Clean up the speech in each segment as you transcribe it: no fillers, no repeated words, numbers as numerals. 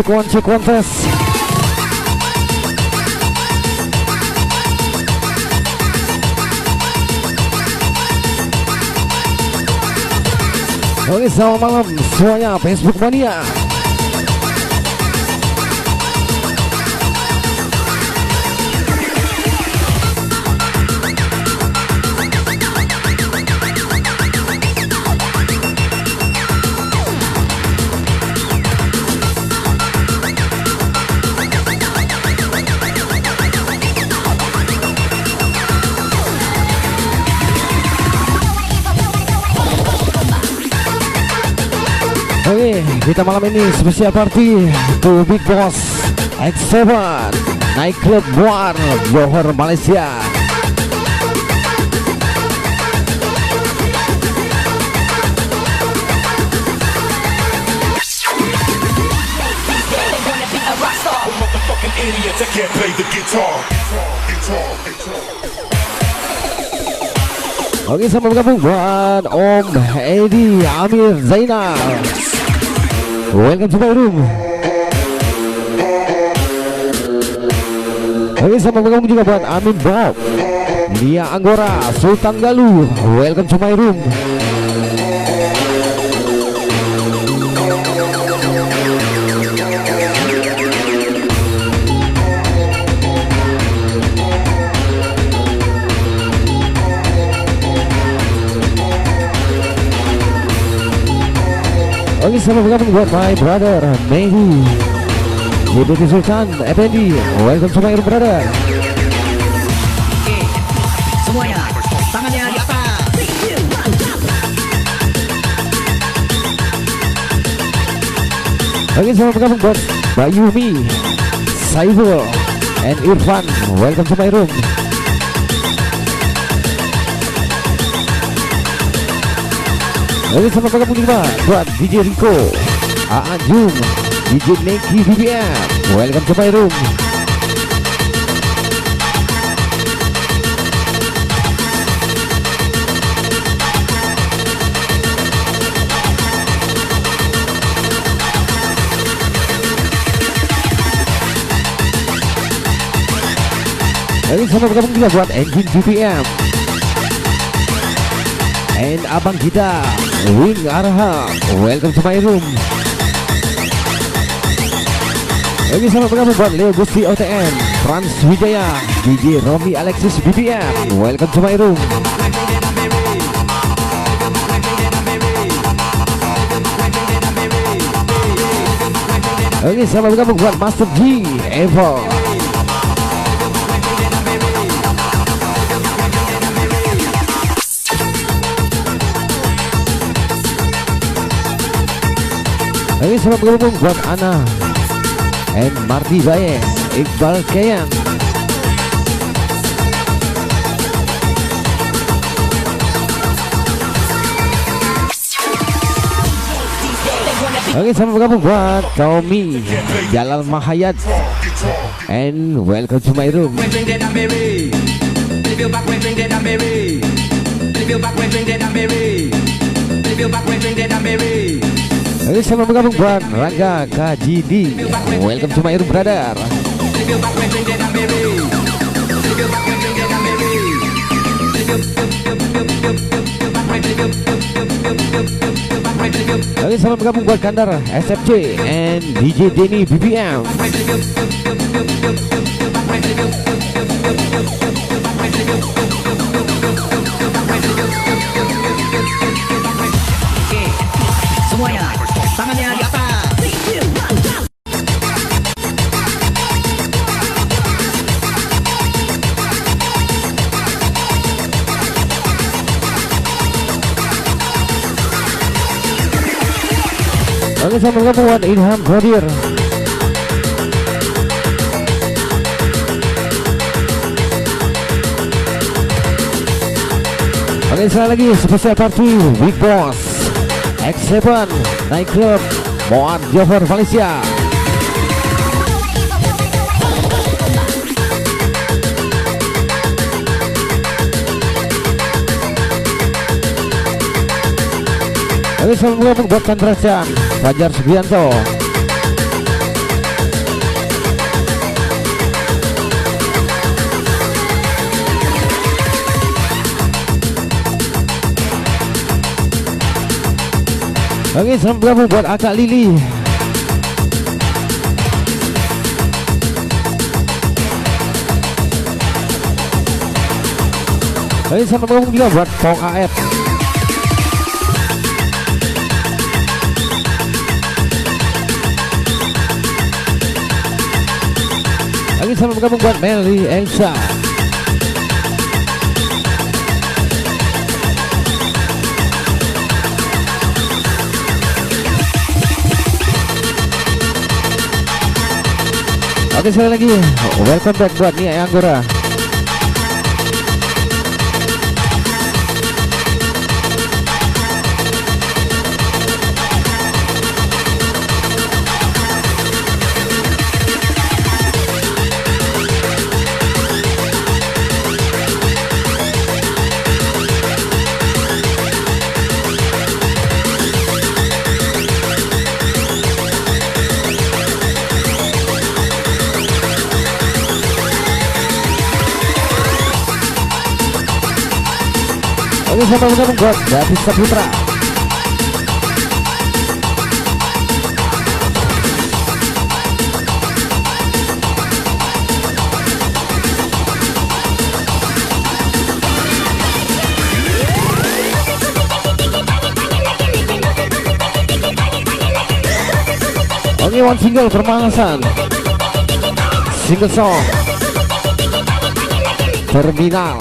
check one test. Oke, selamat malam semuanya Facebook Mania. Oke, kita malam ini spesial party to Big Boss X7 Nightclub Muar Johor, Malaysia. Oke, sama bergabung buat Om Edi Amir Zainal. Welcome to my room. Oke, sama bergabung juga buat Amin Bob, Lia Anggora, Sultan Galuh. Welcome to my room. Oke, sama bergabung buat my brother Mehdi Yudhiti Sultan Effendi. Welcome to my room, brother. Oke, semuanya tangannya di atas. Oke, sama bergabung buat Mbak Yumi, Saiful, and Irfan. Welcome to my room. Oke, sama bergabung juga buat DJ Rico, Aan Jung, DJ Neki BBM. Welcome to my room. Oke, sama bergabung juga buat Engine BBM and abang kita Wing Arham. Welcome to my room. Oke, sama bergabung buat Leo Gusti OTM, Trans Wijaya, DJ Romi Alexis BBM. Welcome to my room. Oke, sama bergabung buat Master G Evo. Oke, sama bergabung buat Ana and Mardi Baye, Iqbal Kayan. Oke, sama bergabung buat Tommy Jalal Mahayat and welcome to my room. Oke, sama bergabung buat Rangga KGD. Welcome to my room, brother. Oke, sama bergabung buat Kandar SFC and DJ Denny BBM. Oke, semuanya tangannya di atas. Oke, sama bergabung buat Ilham Qadir. Oke, sekali lagi spesial party Big Boss X7 Nightclub Muar Johor, Malaysia. Oke, selamat bergabung buat Chandra Chan, Fajar Subianto. Oke, selamat bergabung buat Akak Lili. Oke, selamat bergabung juga buat Pong AF. Oke, selamat bergabung buat Mary Elsa. Oke, sekali lagi welcome back buat Nia Anggora. Oke, selamat bergabung buat David Saputra. Oke, one single Permalasan, single song Terminal.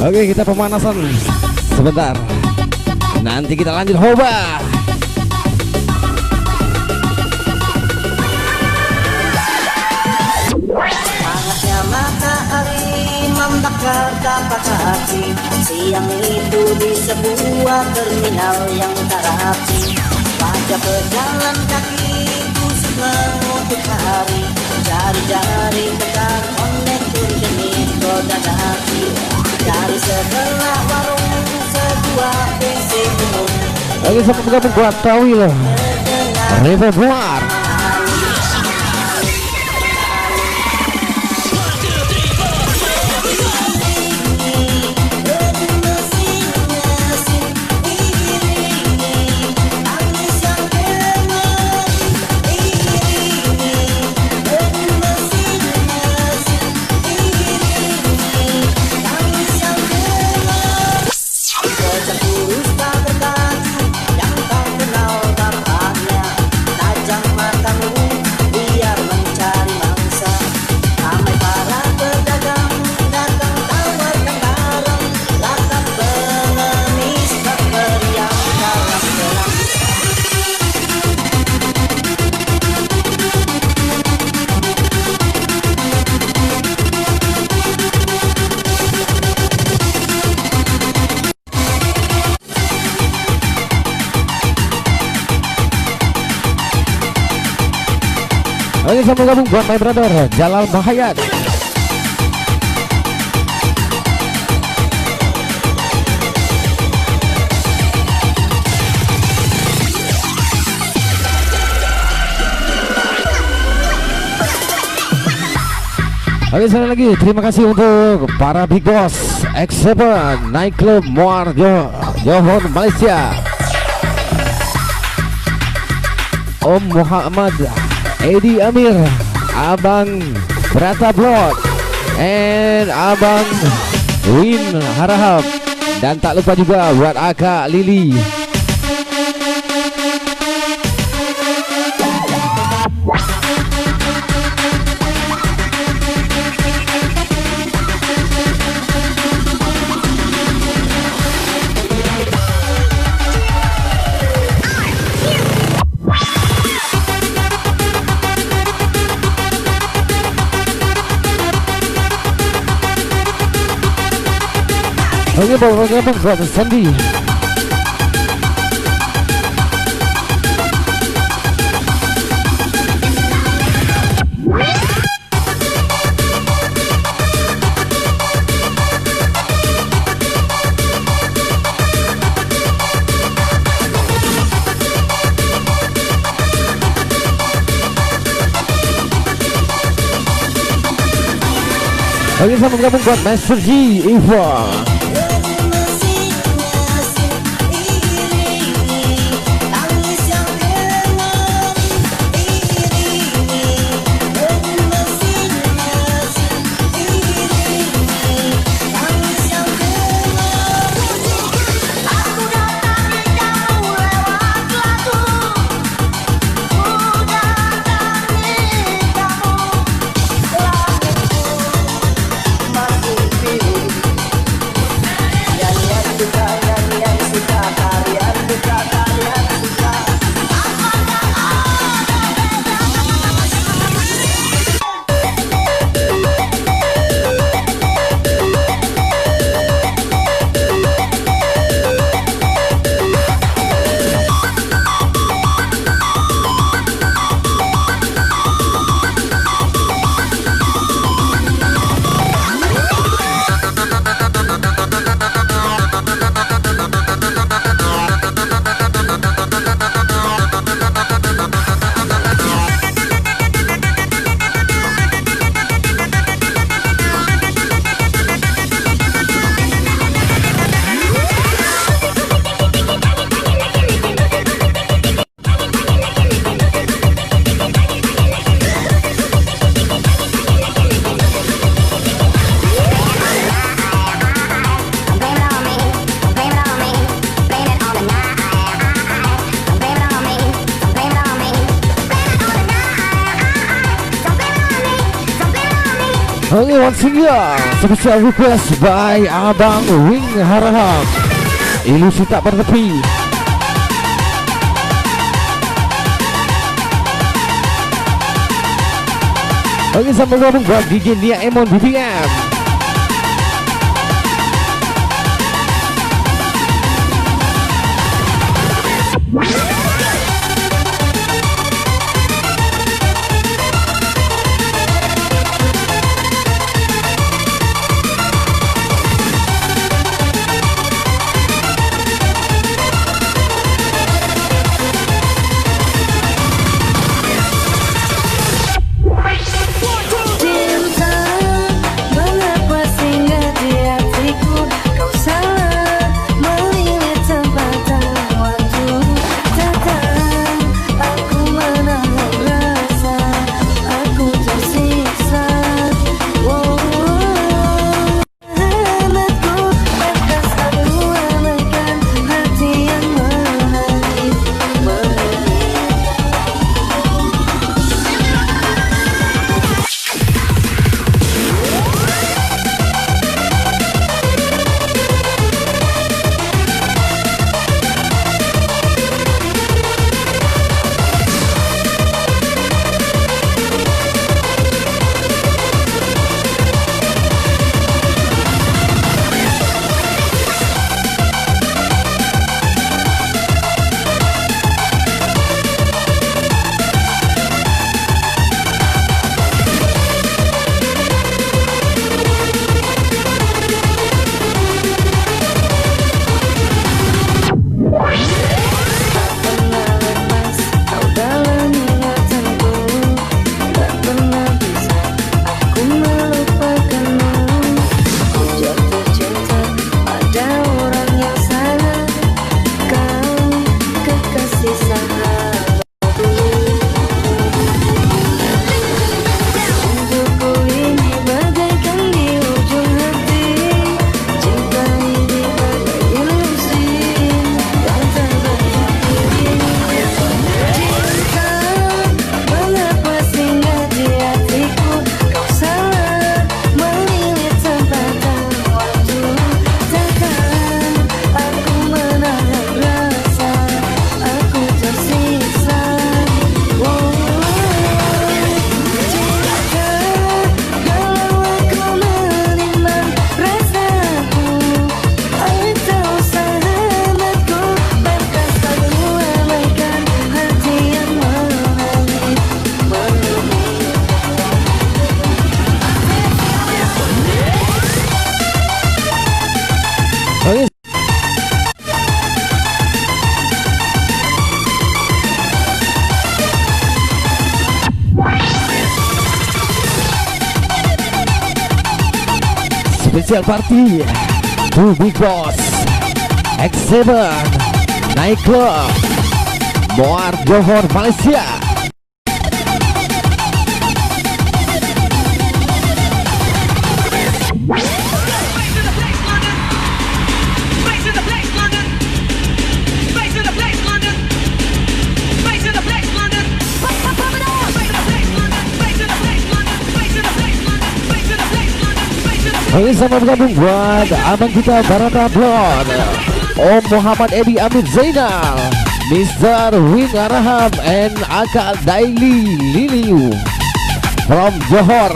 Oke, kita pemanasan sebentar. Nanti kita lanjut hoba. Panasnya matahari membakar tapak hati. Siang itu di sebuah terminal yang tak rapi. Pada pejalan kakiku senang untuk hari. Jari-jari tekan konektor jenis roda kaki. Dari sebelah warung sebuah PC umum. Oke, sampai bergabung buat Tawil Reservoir. Oke, selamat gabung buat my brother Jalal Bahayat. Oke, sekali lagi terima kasih untuk para big boss X7 Nightclub Muar Johor Malaysia, Om Muhammad Edi Amir, Abang Brata Blot, and Abang Win Harahap Dan tak lupa juga buat Akak Lily. Oke, bagaimana buat Sandy? Oke, sama gabung buat Master G, Eva. Oke, once again, special request by Abang Wing Harahap, Ilusi Tak Bertepi. Oke, sama gabung buat DJ Nia Emon BBM. Cinta mengapa Special party to Big Boss X7 Nightclub Muar Johor Malaysia. Oke, sama bergabung buat abang kita Barata Blon, Om Muhammad Edi Amin Zainal, Mr. Win Araham, and Akal Daily Liliu from Johor.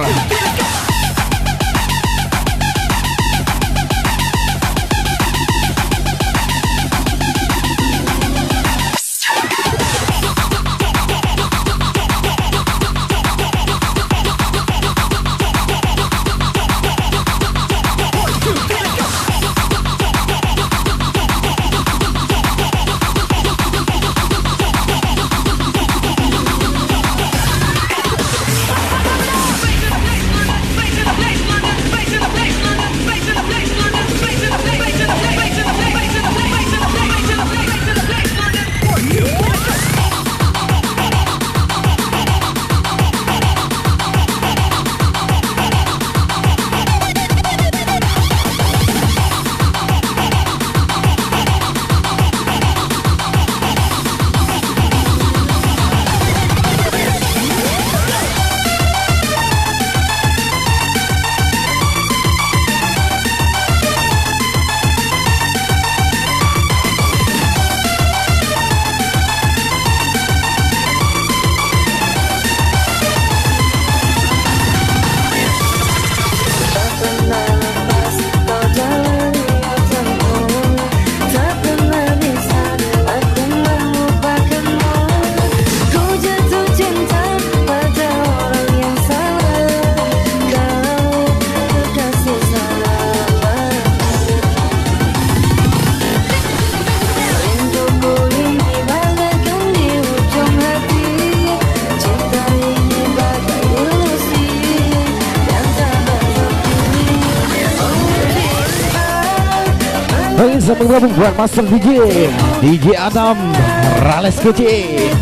Bisa bergabung buat Master DJ Adam Rales Kece.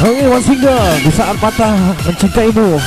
Oke, one single di saat patah mencintaimu.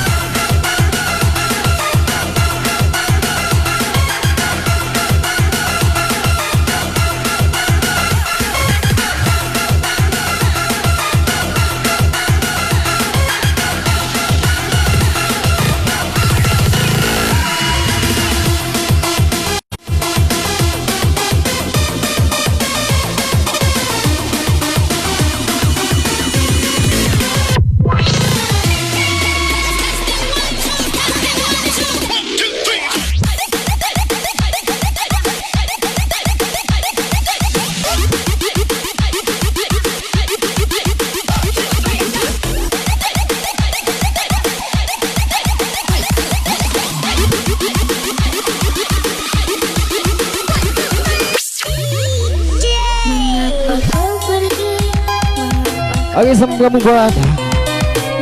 Oke, selamat gabung buat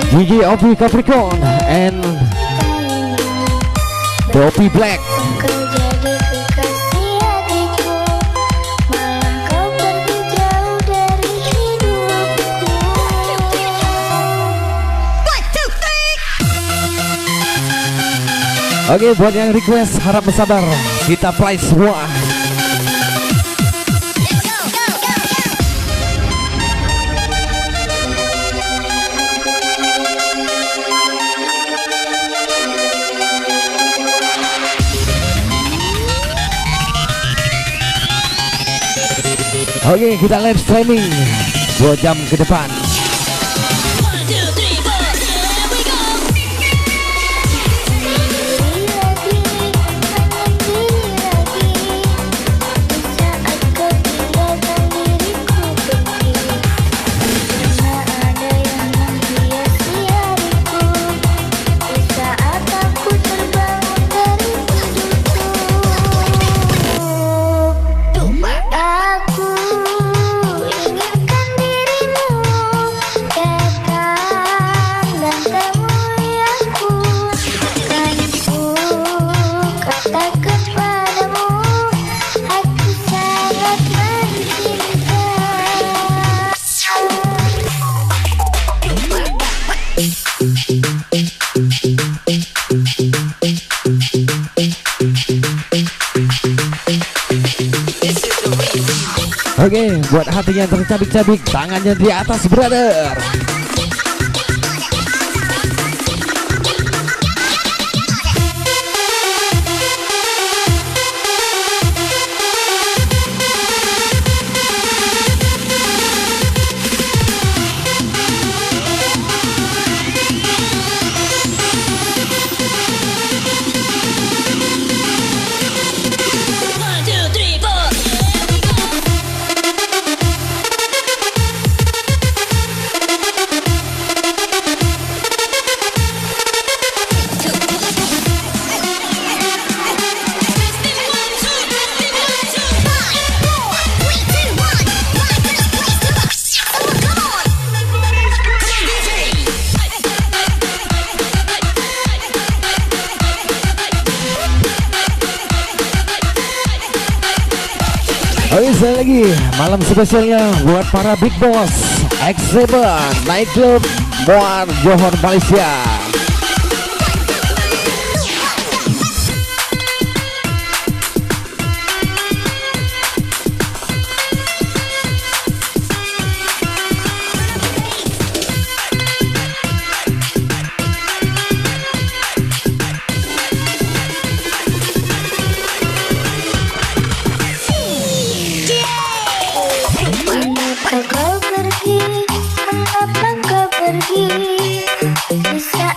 Gigi Opi Capricorn and Dopi Black. Kau jadi kekasih hatiku, malah kau pergi jauh dari hidupku. Oke, buat yang request harap bersabar, kita play semua. Oke, kita live streaming 2 jam ke depan. Oke, buat hatinya tercabik-cabik, tangannya di atas, brother. Oke, sekali lagi malam spesialnya buat para big boss X7 Nightclub Muar Johor Malaysia. Mengapa kau pergi? Mengapa kau pergi? Di saat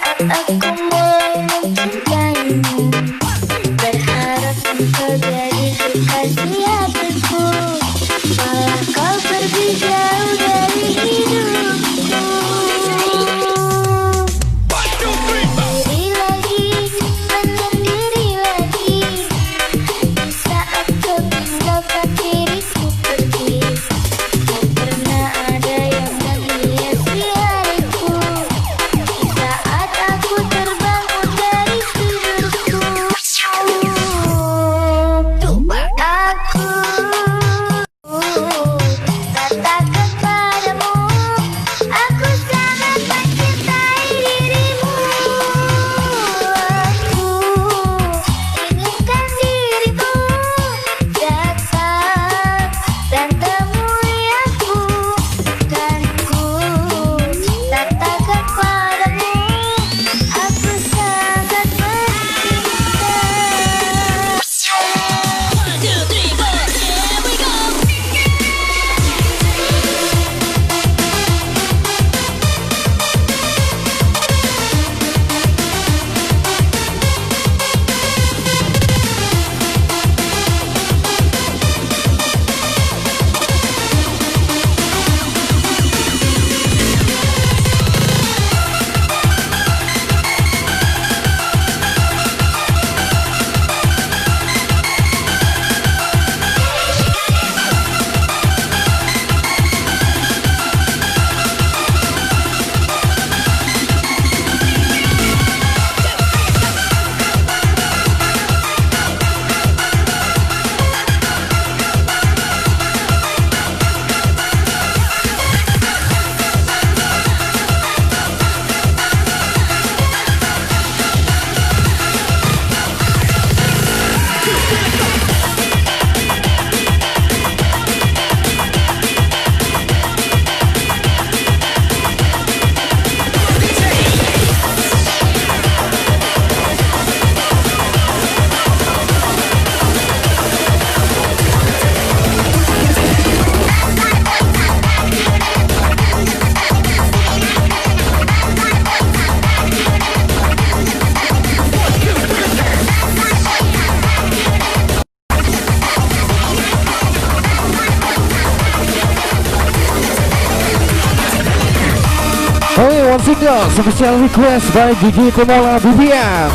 single special request by Gigi Temola Bibian.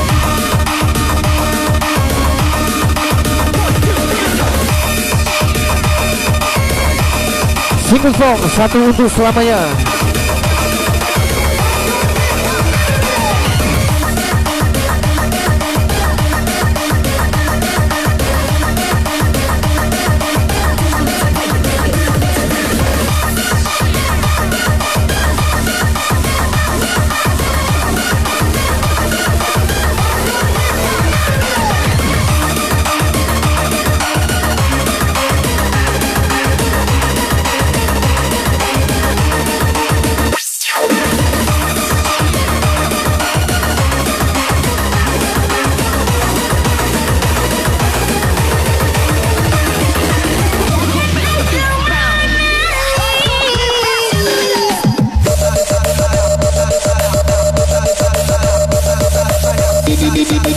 Single song satu untuk selamanya.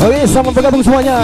Oke, selamat bergabung semuanya.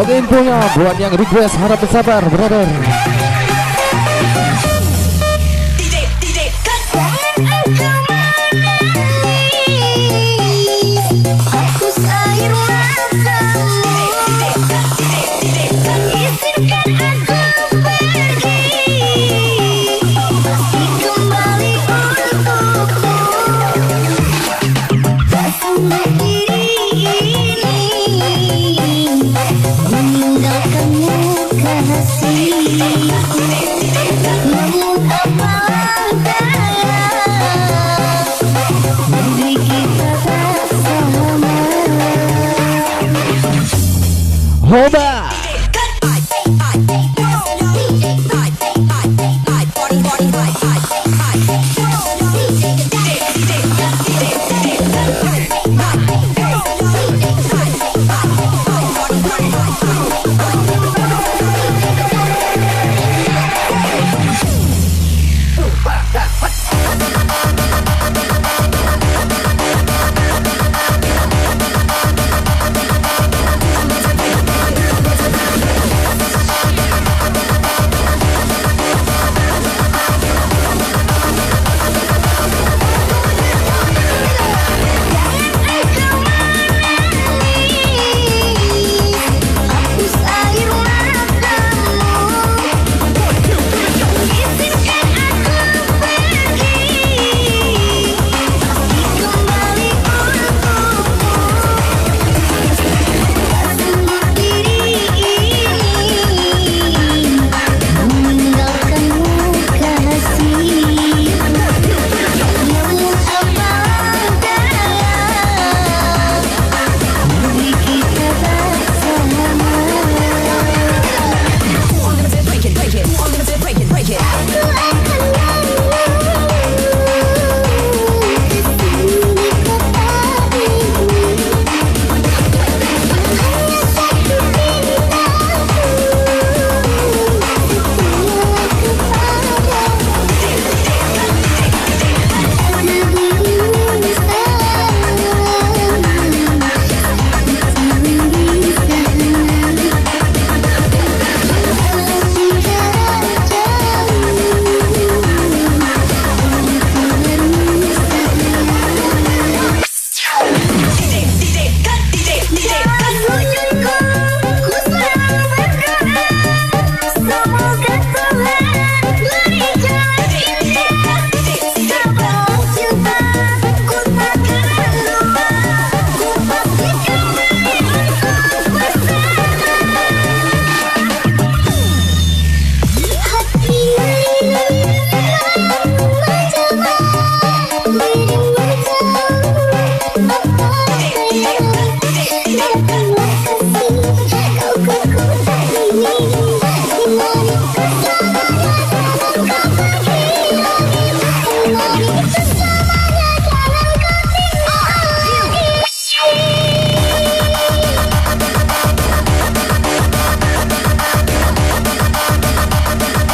Oke, infonya buat yang request harap bersabar, brother. Hoba. Hapus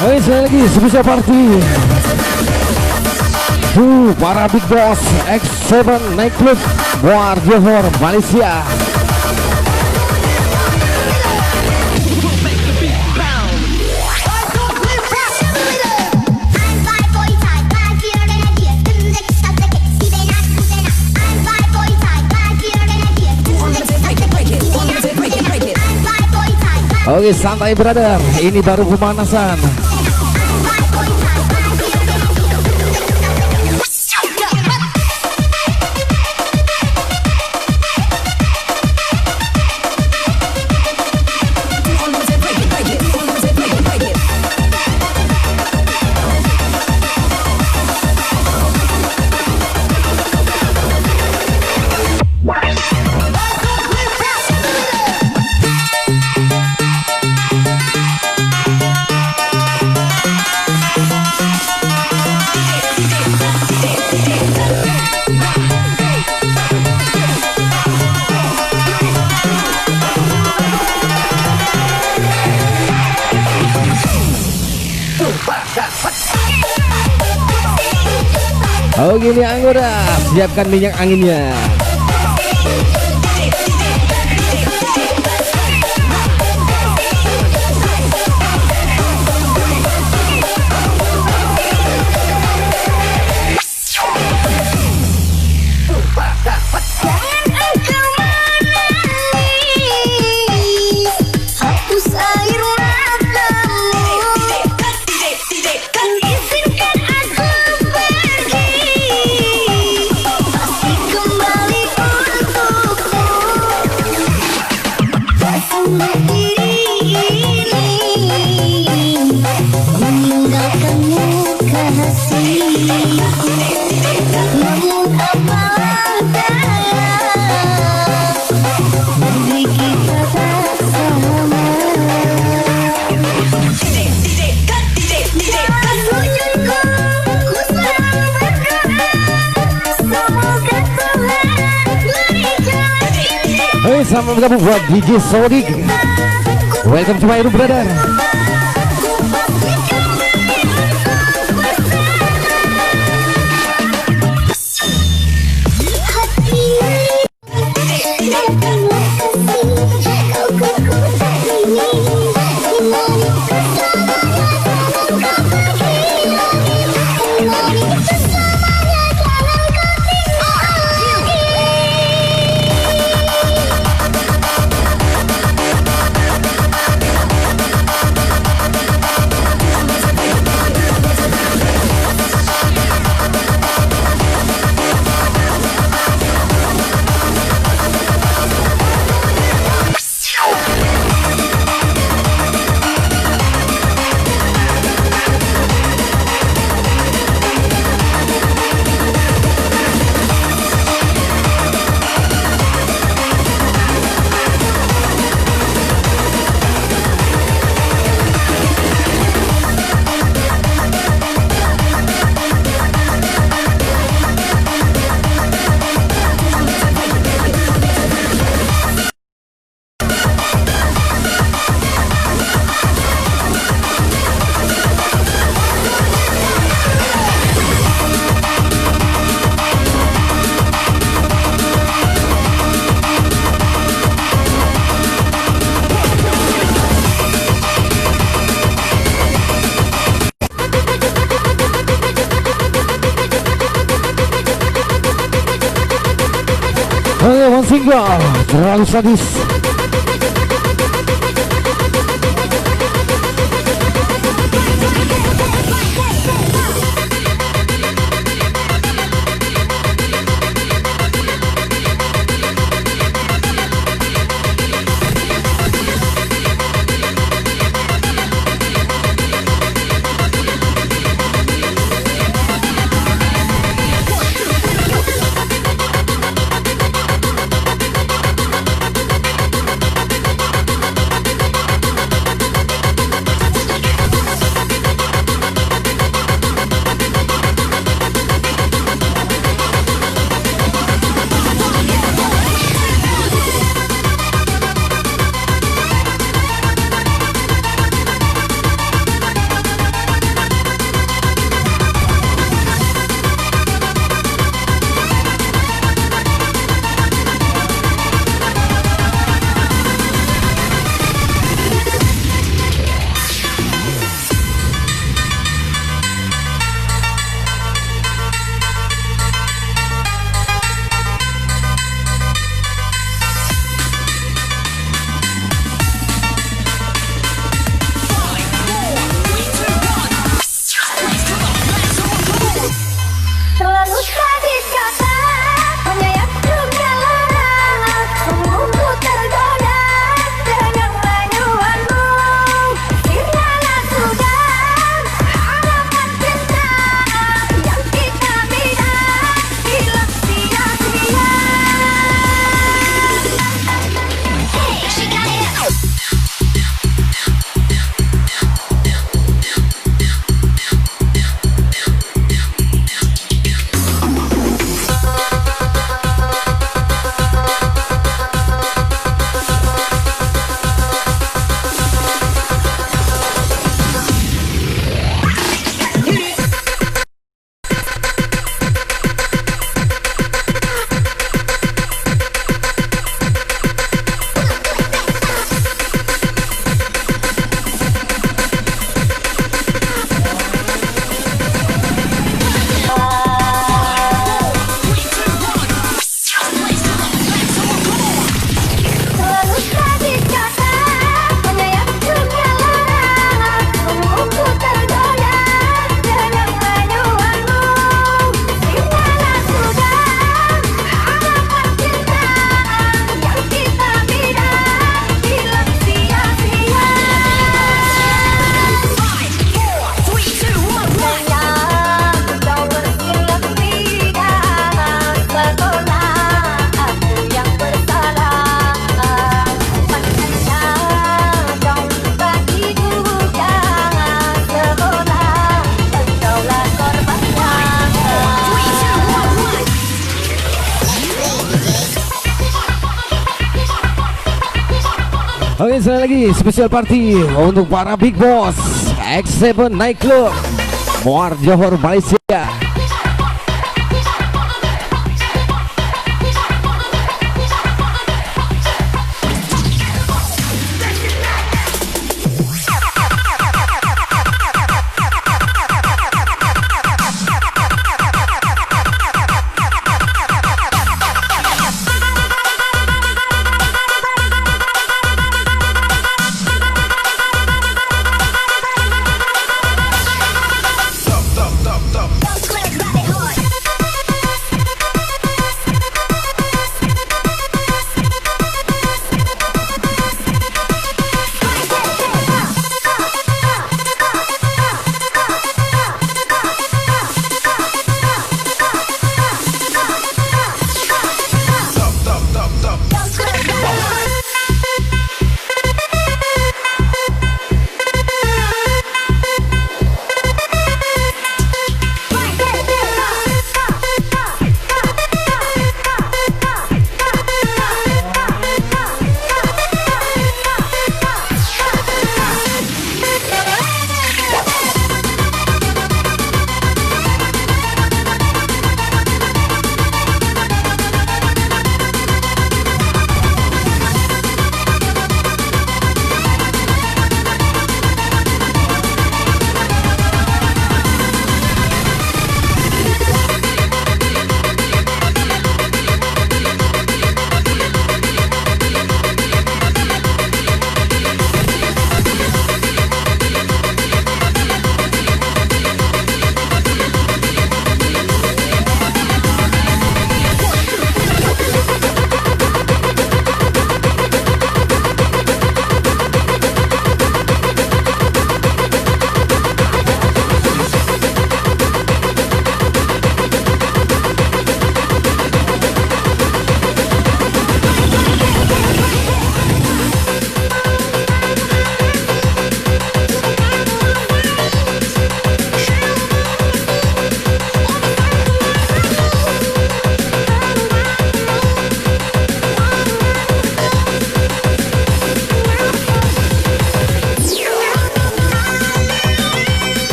Oke, sekali lagi sebisa party. Para Big Boss X7 Night Club Muar Johor, Malaysia. Oke, santai brother, ini baru pemanasan. Oke, ini anggota, siapkan minyak anginnya. Sama bergabung buat DJ Sodik. Welcome to my room, brother. One single, terlalu sadis. Oke, sekali lagi special party untuk para big boss X7 Night Club Muar Johor, Malaysia.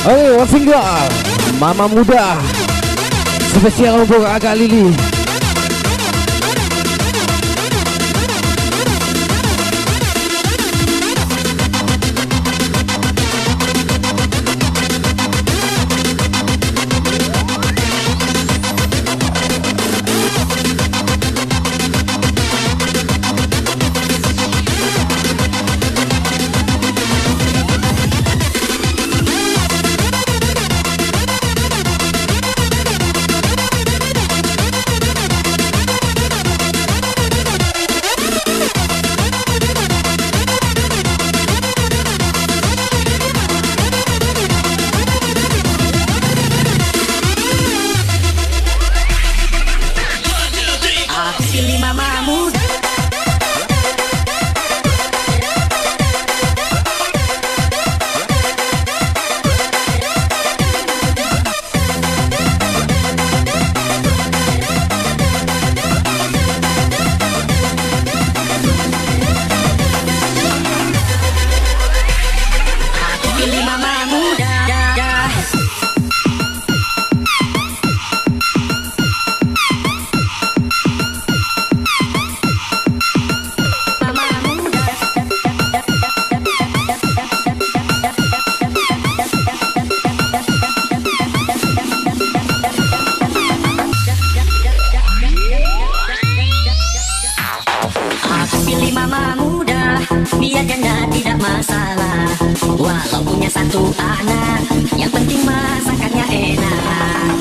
Oke, single Mama Muda spesial untuk Agak Lili. janda tidak masalah, walau punya satu anak, yang penting masakannya enak.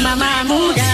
Mama muda.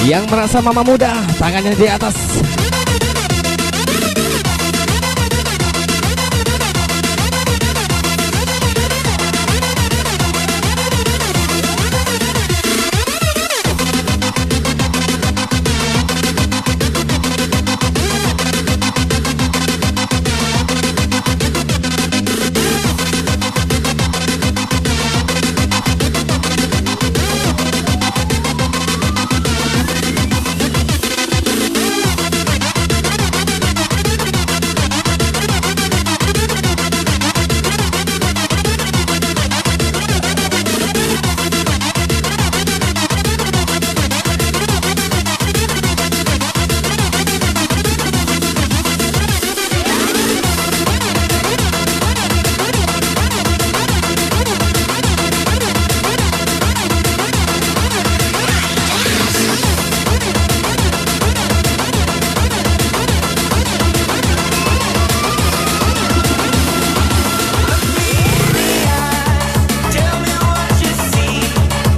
Yang merasa mama muda, tangannya di atas.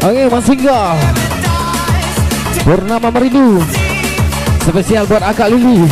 Oke, Mas Singgah Purnama Merindu spesial buat Akak Lili.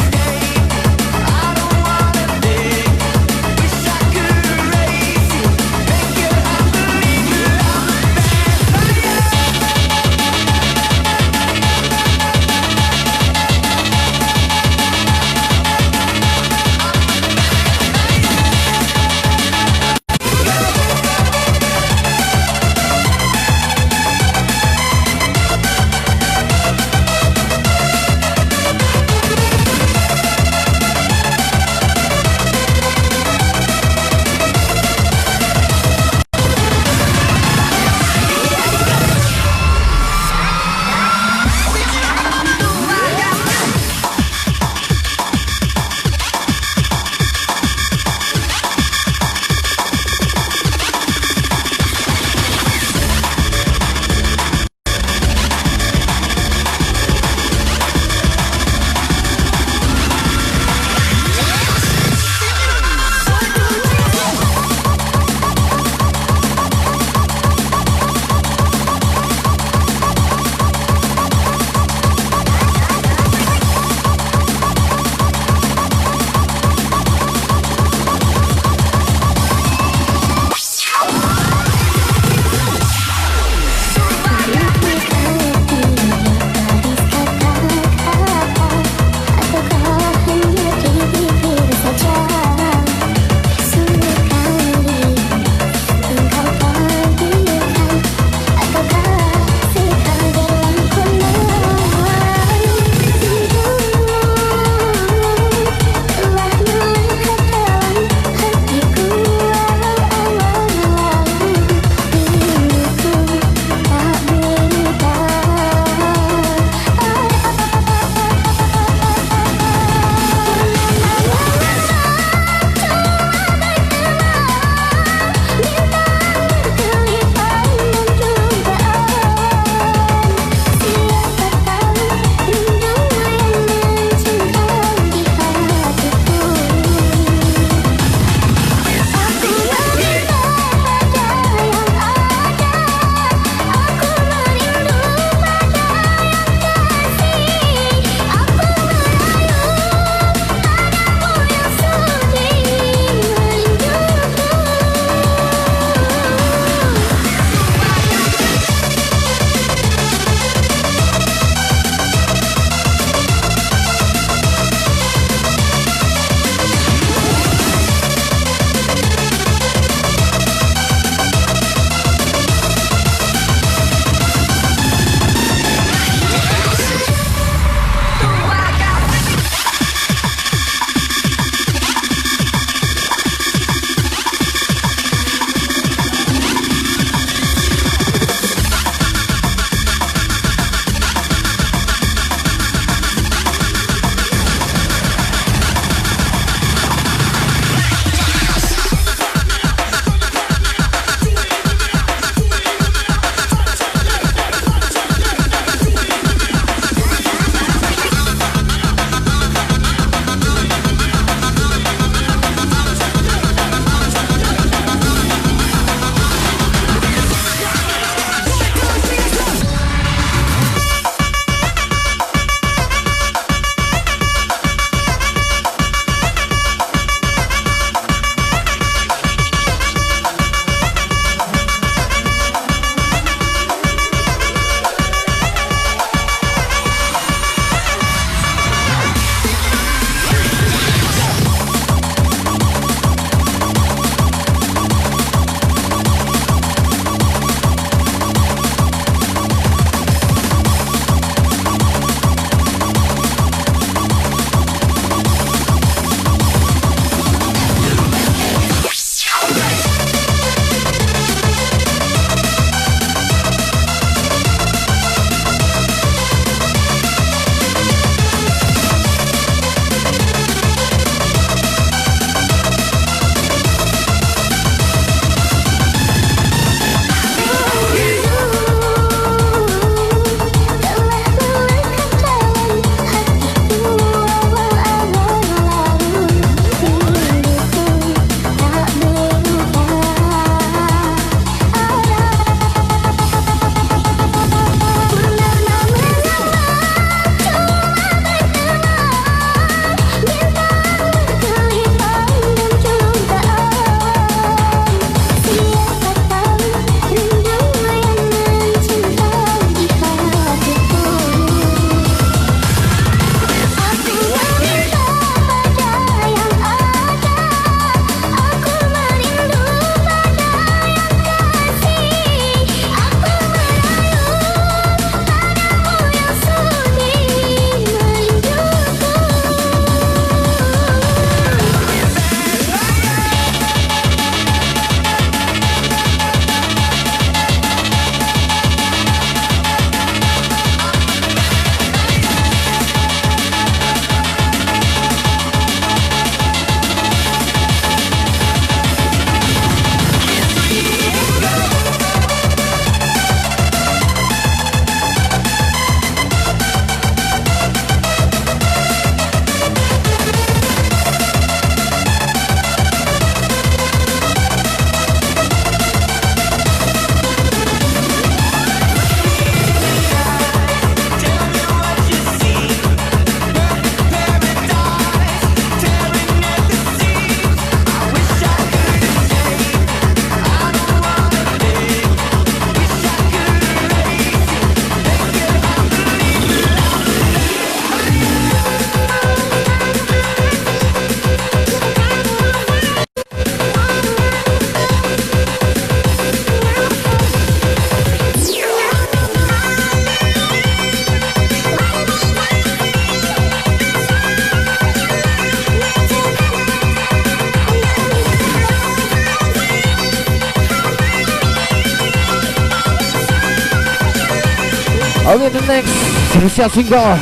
Oke, the next spesial single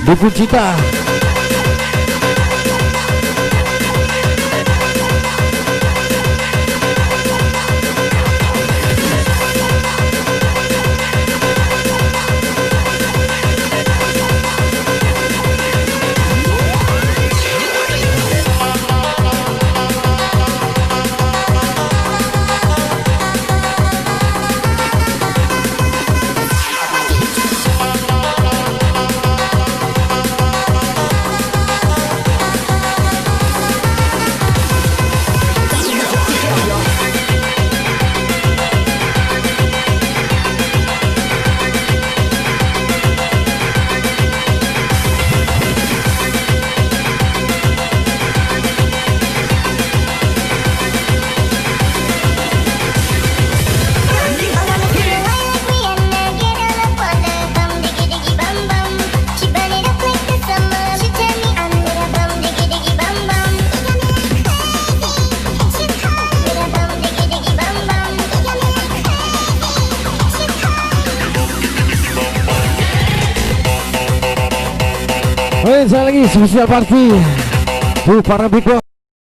Dukun Cinta. Oke, saya lagi spesial party. Para big boss.